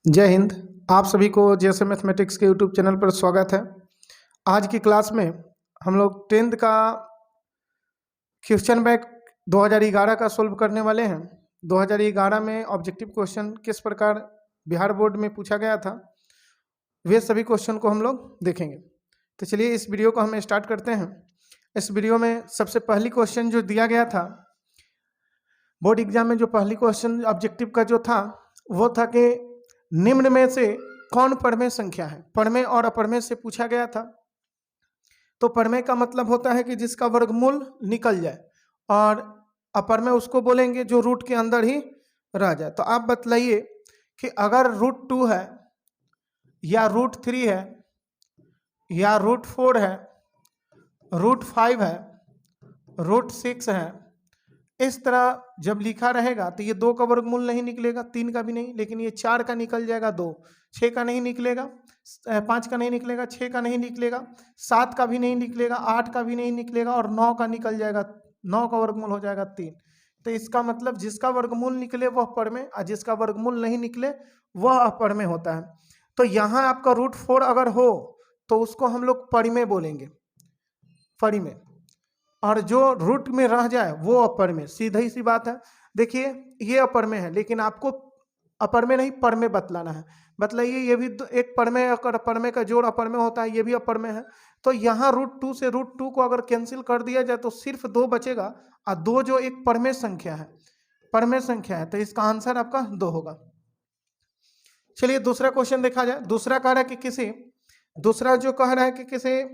जय हिंद। आप सभी को जैसे मैथमेटिक्स के यूट्यूब चैनल पर स्वागत है। आज की क्लास में हम लोग टेंथ का क्वेश्चन बैंक 2011 का सोल्व करने वाले हैं। 2011 में ऑब्जेक्टिव क्वेश्चन किस प्रकार बिहार बोर्ड में पूछा गया था, वे सभी क्वेश्चन को हम लोग देखेंगे। तो चलिए इस वीडियो को हम स्टार्ट करते हैं। इस वीडियो में सबसे पहली क्वेश्चन जो दिया गया था बोर्ड एग्जाम में, जो पहली क्वेश्चन ऑब्जेक्टिव का जो था वो था कि निम्न में से कौन परमेय संख्या है। परमेय और अपरमेय से पूछा गया था। तो परमेय का मतलब होता है कि जिसका वर्गमूल निकल जाए, और अपरमेय उसको बोलेंगे जो रूट के अंदर ही रह जाए। तो आप बतलाइए कि अगर √2 है या √3 है या √4 है, √5 है, √6 है, इस तरह जब लिखा रहेगा तो ये 2 का वर्गमूल नहीं निकलेगा, 3 का भी नहीं, लेकिन ये 4 का निकल जाएगा, 2, 6 का नहीं निकलेगा, 5 का नहीं निकलेगा, 6 का नहीं निकलेगा, 7 का भी नहीं निकलेगा, 8 का भी नहीं निकलेगा, और 9 का निकल जाएगा। 9 का वर्गमूल हो जाएगा 3। तो इसका मतलब जिसका वर्गमूल निकले वह परमेय, और जिसका वर्गमूल नहीं निकले वह अपरमेय होता है। तो यहाँ आपका √4 अगर हो तो उसको हम लोग परिमेय बोलेंगे, परिमेय, और जो रूट में रह जाए वो अपरमेय। सीधी सी बात है। देखिए ये अपरमेय है, लेकिन आपको अपरमेय नहीं परमेय बतलाना है। बतलाइए, ये भी एक परमेय और अपरमेय का जोड़ अपरमेय होता है, ये भी अपरमेय है। तो यहाँ √2 से √2 को अगर कैंसिल कर दिया जाए तो सिर्फ 2 बचेगा, और 2 जो एक परमेय संख्या है, परमेय संख्या है, तो इसका आंसर आपका 2 होगा। चलिए दूसरा क्वेश्चन देखा जाए। दूसरा कह रहा है कि दूसरा जो कह रहा है कि किसी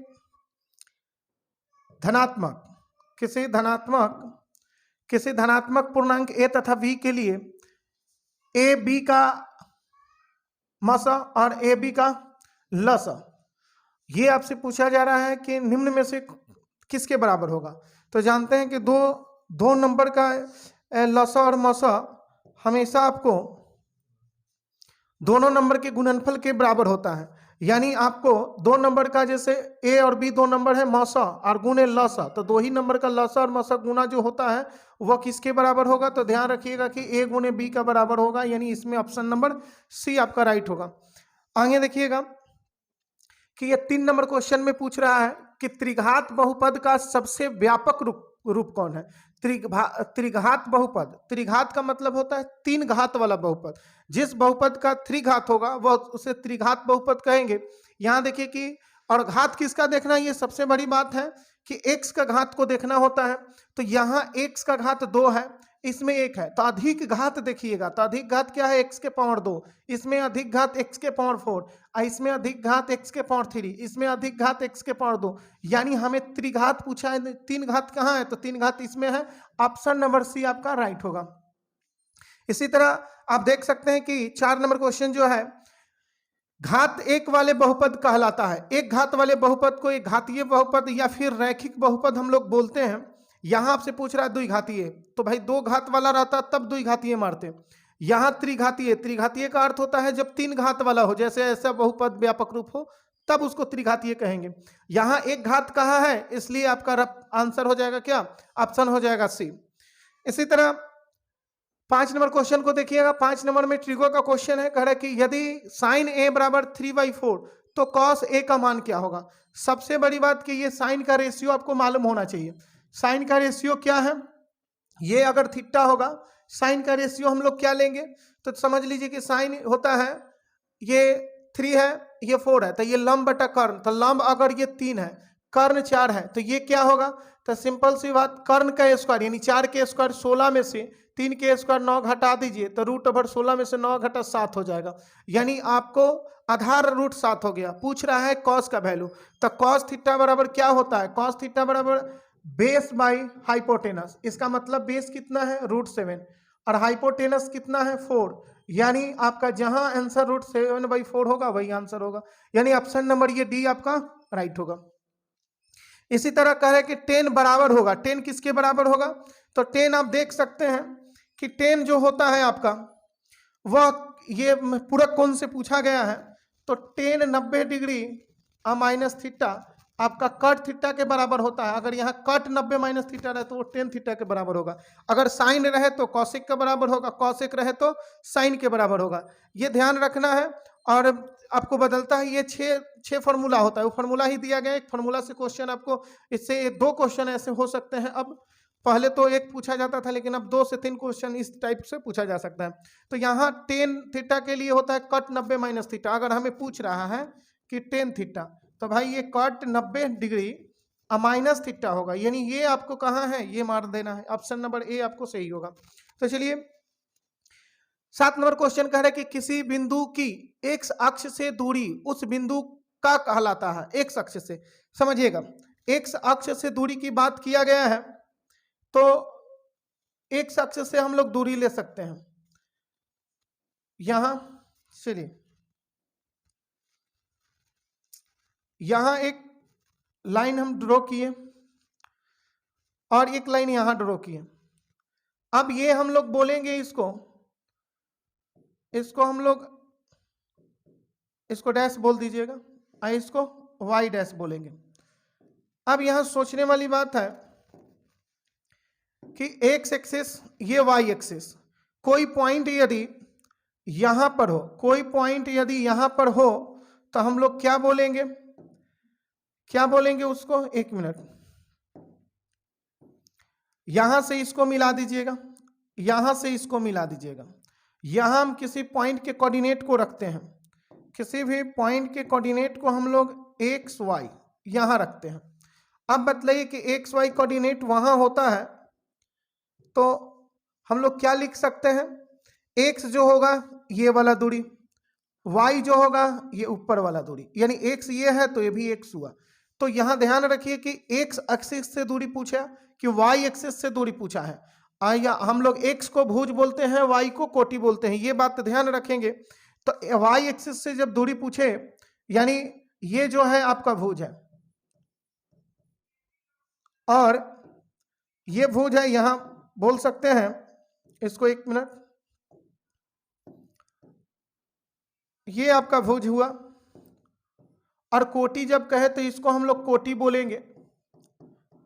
धनात्मक पूर्णांक a तथा b के लिए a b का मस और a b का लस, ये आपसे पूछा जा रहा है कि निम्न में से किसके बराबर होगा। तो जानते हैं कि दो नंबर का लस और मस हमेशा आपको दोनों नंबर के गुणनफल के बराबर होता है। यानी आपको 2 नंबर का, जैसे a और b 2 नंबर है, मस और गुणे लस, तो 2 ही नंबर का लस और मस गुना जो होता है वह किसके बराबर होगा। तो ध्यान रखिएगा कि a गुणे b का बराबर होगा, यानी इसमें ऑप्शन नंबर सी आपका राइट होगा। आगे देखिएगा कि ये 3 नंबर क्वेश्चन में पूछ रहा है कि त्रिघात बहुपद का सबसे व्यापक रूप कौन है। त्रिघात बहुपद, त्रिघात का मतलब होता है 3 घात वाला बहुपद। जिस बहुपद का 3 घात होगा वह उसे त्रिघात बहुपद कहेंगे। यहाँ देखिए कि, और घात किसका देखना, ये सबसे बड़ी बात है कि x का घात को देखना होता है। तो यहाँ x का घात 2 है, इसमें 1 है, तो अधिक घात देखिएगा। तो अधिक घात क्या है, x के पावर 2, इसमें अधिक घात x के पावर 4, इसमें अधिक घात x के पावर 3, इसमें अधिक घात x के पावर 2। यानी हमें त्रिघात पूछा है, 3 घात कहाँ है, तो 3 घात इसमें है। ऑप्शन नंबर सी आपका राइट होगा। इसी तरह आप देख सकते हैं कि 4 नंबर क्वेश्चन जो है, घात 1 वाले बहुपद कहलाता है। एक घात वाले बहुपद को एक घातीय बहुपद या फिर रैखिक बहुपद हम लोग बोलते हैं। यहां आपसे पूछ रहा है द्विघातीय, तो भाई 2 घात वाला रहता तब द्विघातीय मारते। यहां त्रिघातीय, त्रिघातीय का अर्थ होता है जब 3 घात वाला हो, जैसे ऐसा बहुपद व्यापक रूप हो तब उसको त्रिघातीय कहेंगे। यहां 1 घात कहा है, इसलिए आपका आंसर हो जाएगा क्या, ऑप्शन हो जाएगा सी। इसी तरह 5 नंबर क्वेश्चन को देखिएगा। 5 नंबर में ट्रिगो का क्वेश्चन है। कह रहा है कि यदि साइन a बराबर 3/4 तो कॉस a का मान क्या होगा। सबसे बड़ी बात कि ये साइन का रेशियो आपको मालूम होना चाहिए। साइन का रेशियो क्या है, ये अगर थीटा होगा, साइन का रेशियो हम लोग क्या लेंगे, तो समझ लीजिए कि साइन होता है, ये 3 है, ये 4 है, तो ये लंब बटा कर्ण। तो लंब अगर ये 3 है, कर्ण 4 है, तो ये क्या होगा, तो सिंपल सी बात, कर्ण का स्क्वायर यानी 4 के स्क्वायर 16 में से 3 के स्क्वायर 9 घटा दीजिए, तो √16 में से 9 घटा 7 हो जाएगा। यानी आपको आधार √7 हो गया। पूछ रहा है कॉस का वैल्यू, तो कॉस थीटा बराबर क्या होता है, कॉस थीटा बराबर बेस बाई हाइपोटेनस। इसका मतलब बेस कितना है, √7, और हाइपोटेनस कितना है, 4। यानी आपका जहां आंसर √7/4 होगा वही आंसर होगा। यानी ऑप्शन नंबर ये डी आपका राइट होगा। इसी तरह कह रहे हैं कि 10 बराबर होगा, 10 किसके बराबर होगा, तो 10 आप देख सकते हैं कि 10 जो होता है आपका वह ये पूरक कोण से पूछा गया है। तो 10 90 डिग्री माइनस थीटा आपका कट थीटा के बराबर होता है। अगर यहाँ कट 90 माइनस थीटा रहे तो वो टेन थीटा के बराबर होगा। अगर साइन रहे तो कॉसेक के बराबर होगा, कॉसेक रहे तो साइन के बराबर होगा। ये ध्यान रखना है। और आपको बदलता है, ये छह फॉर्मूला होता है, वो फॉर्मूला ही दिया गया। एक फॉर्मूला से क्वेश्चन आपको, इससे 2 क्वेश्चन ऐसे हो सकते हैं। अब पहले तो 1 पूछा जाता था, लेकिन अब 2 से 3 क्वेश्चन इस टाइप से पूछा जा सकता है। तो यहाँ टेन थीटा के लिए होता है कट 90 माइनस थीटा। अगर हमें पूछ रहा है कि टेन थीटा, तो भाई ये कट 90 डिग्री माइनस थीटा होगा, यानी ये आपको कहाँ है, ये मार देना है। ऑप्शन नंबर ए आपको सही होगा। तो चलिए 7 नंबर क्वेश्चन कह रहा है कि किसी बिंदु की एक्स अक्ष से दूरी उस बिंदु का कहलाता है। एक्स अक्ष से, समझिएगा, एक्स अक्ष से दूरी की बात किया गया है, तो एक्स अक्ष से हम लोग दूरी ले सकते हैं। यहां चलिए, यहां एक लाइन हम ड्रॉ किए और एक लाइन यहां ड्रॉ किए। अब ये हम लोग बोलेंगे इसको हम लोग इसको डैश बोल दीजिएगा और इसको वाई डैश बोलेंगे। अब यहां सोचने वाली बात है कि एक्स एक्सिस, ये वाई एक्सिस, कोई पॉइंट यदि यहां पर हो, कोई पॉइंट यदि यहां पर हो, तो हम लोग क्या बोलेंगे, क्या बोलेंगे उसको, 1 मिनट, यहां से इसको मिला दीजिएगा, यहां से इसको मिला दीजिएगा। यहां हम किसी पॉइंट के कोऑर्डिनेट को रखते हैं, किसी भी पॉइंट के कोऑर्डिनेट को हम लोग एक्स वाई यहां रखते हैं। अब बतलाइए कि एक्स वाई कोऑर्डिनेट वहां होता है, तो हम लोग क्या लिख सकते हैं, एक्स जो होगा ये वाला दूरी, वाई जो होगा ये ऊपर वाला दूरी, यानी एक्स ये है तो ये भी एक्स हुआ। तो यहां ध्यान रखिए कि एक्स एक्सिस से दूरी पूछा कि वाई एक्सिस से दूरी पूछा है। या हम लोग एक्स को भुज बोलते हैं, वाई को कोटि बोलते हैं, ये बात ध्यान रखेंगे। तो वाई एक्सिस से जब दूरी पूछे, यानी ये जो है आपका भुज है और ये भुज है, यहां बोल सकते हैं इसको, 1 मिनट, ये आपका भुज हुआ। और कोटि जब कहे तो इसको हम लोग कोटि बोलेंगे,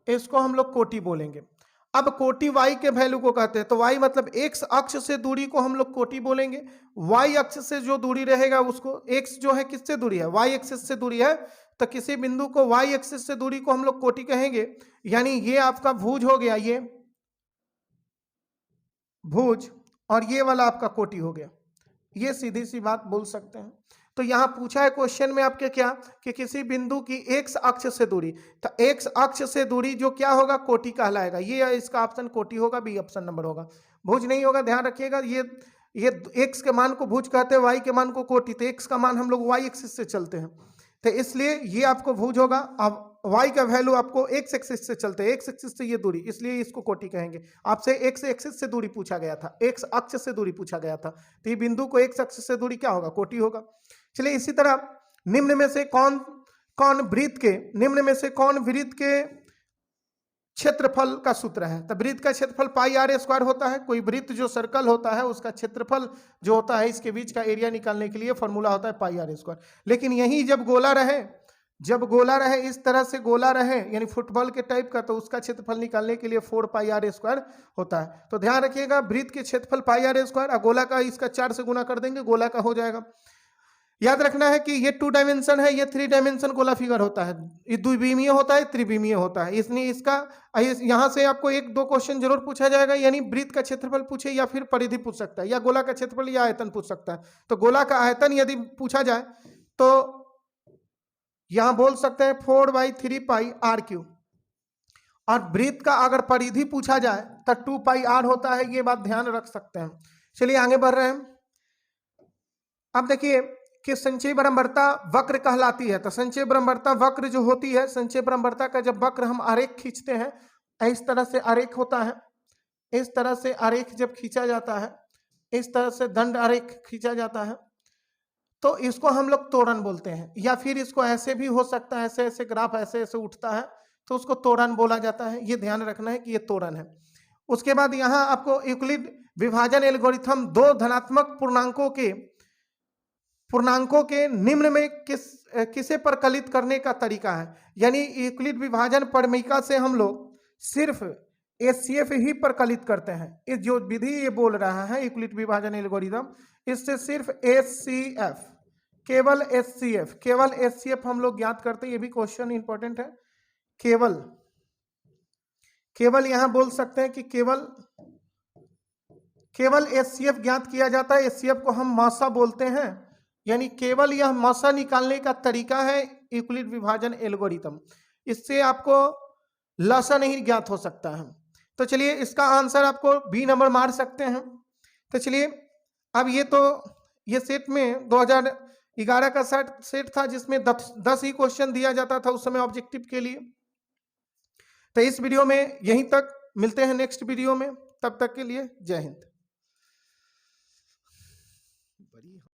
इसको हम लोग कोटि बोलेंगे। अब कोटि y के वैल्यू को कहते हैं, तो y मतलब x अक्ष से दूरी को हम लोग कोटि बोलेंगे। y अक्ष से जो दूरी रहेगा उसको, x जो है किससे दूरी है, y एक्सिस से दूरी है, तो किसी बिंदु को y एक्सिस से दूरी को हम लोग कोटि कहेंगे। यानी ये आपका भुज हो गया, ये भुज, और ये वाला आपका कोटि हो गया। ये सीधी सी बात बोल सकते हैं। तो यहां पूछा है क्वेश्चन में आपके क्या, कि किसी बिंदु की एक्स अक्ष से दूरी, तो एक्स अक्ष से दूरी जो क्या होगा, कोटि कहलाएगा। ये इसका ऑप्शन कोटि होगा, बी ऑप्शन नंबर होगा, भुज नहीं होगा। ध्यान रखिएगा, ये एक्स के मान को भुज कहते हैं, वाई के मान को कोटि। तो एक्स का मान हम लोग वाई एक्सिस से चलते हैं, तो इसलिए ये आपको भुज होगा। अब y का वैल्यू आपको एक्स एक्सिस से चलते हैं, एक्स एक्सिस से ये दूरी, इसलिए इसको कोटि कहेंगे। आपसे एक्स एक्सिस से दूरी पूछा गया था, एक्स अक्ष से दूरी पूछा गया था, तो ये बिंदु को एक्स अक्ष से दूरी क्या होगा, कोटि होगा। चलिए इसी तरह निम्न में से कौन वृत्त के क्षेत्रफल का सूत्र है, तो वृत्त का क्षेत्रफल पाई आर स्क्वायर होता है। कोई वृत्त जो सर्कल होता है उसका क्षेत्रफल जो होता है, इसके बीच का एरिया निकालने के लिए फॉर्मूला होता है पाई आर स्क्वायर। लेकिन यही जब गोला रहे, इस तरह से गोला रहे, यानी फुटबॉल के टाइप का, तो उसका क्षेत्रफल निकालने के लिए 4 पाई आर स्क्वायर होता है। तो ध्यान रखिएगा, वृत्त के क्षेत्रफल पाई आर स्क्वायर, और गोला का इसका 4 से गुना कर देंगे, गोला का हो जाएगा। याद रखना है कि ये 2 डायमेंशन है, ये 3 डायमेंशन गोला फिगर होता है, ये द्विविमीय होता है, त्रिविमीय होता है। इसलिए इसका यहां से आपको 1-2 क्वेश्चन जरूर पूछा जाएगा, यानी वृत्त का क्षेत्रफल पूछे या फिर परिधि पूछ सकता है, या गोला का क्षेत्रफल या आयतन पूछ सकता है। तो गोला का आयतन यदि पूछा जाए तो यहां बोल सकते हैं 4/3 पाई आर क्यू, और वृत्त का अगर परिधि पूछा जाए तो 2 पाई आर होता है। ये बात ध्यान रख सकते हैं। चलिए आगे बढ़ रहे हैं। अब देखिए कि संचय बराबरता वक्र कहलाती है। तो संचय बराबरता वक्र जो होती है, संचय बराबरता का जब वक्र हम आरेख खींचते हैं, इस तरह से आरेख होता है, इस तरह से आरेख जब खींचा जाता है, इस तरह से दंड आरेख खींचा जाता है, तो इसको हम लोग तोरण बोलते हैं। या फिर इसको ऐसे भी हो सकता है, ऐसे ऐसे ग्राफ ऐसे ऐसे उठता है, तो उसको तोरण बोला जाता है। ये ध्यान रखना है कि ये तोरण है। उसके बाद यहाँ आपको यूक्लिड विभाजन एल्गोरिथम 2 धनात्मक पूर्णांकों के पूर्णांकों के निम्न में किसे परकलित करने का तरीका है। यानी यूक्लिड विभाजन प्रमेयिका से हम लोग सिर्फ एचसीएफ ही परकलित करते हैं। इस जो विधि ये बोल रहा है यूक्लिड विभाजन एल्गोरिदम, इससे सिर्फ एचसीएफ, केवल एचसीएफ हम लोग ज्ञात करते हैं। ये भी क्वेश्चन इंपॉर्टेंट है। केवल यहां बोल सकते हैं कि केवल एचसीएफ ज्ञात किया जाता है। एचसीएफ को हम मासा बोलते हैं, यानी केवल यह मासा निकालने का तरीका है यूक्लिड विभाजन एल्गोरिथम। इससे आपको लसा नहीं ज्ञात हो सकता है। तो चलिए इसका आंसर आपको बी नंबर मार सकते हैं। तो चलिए अब ये सेट में 2011 का सेट था जिसमें 10 ही क्वेश्चन दिया जाता था उस समय ऑब्जेक्टिव के लिए। तो इस वीडियो में यहीं तक, मिलते हैं नेक्स्ट वीडियो में, तब तक के लिए जय हिंद।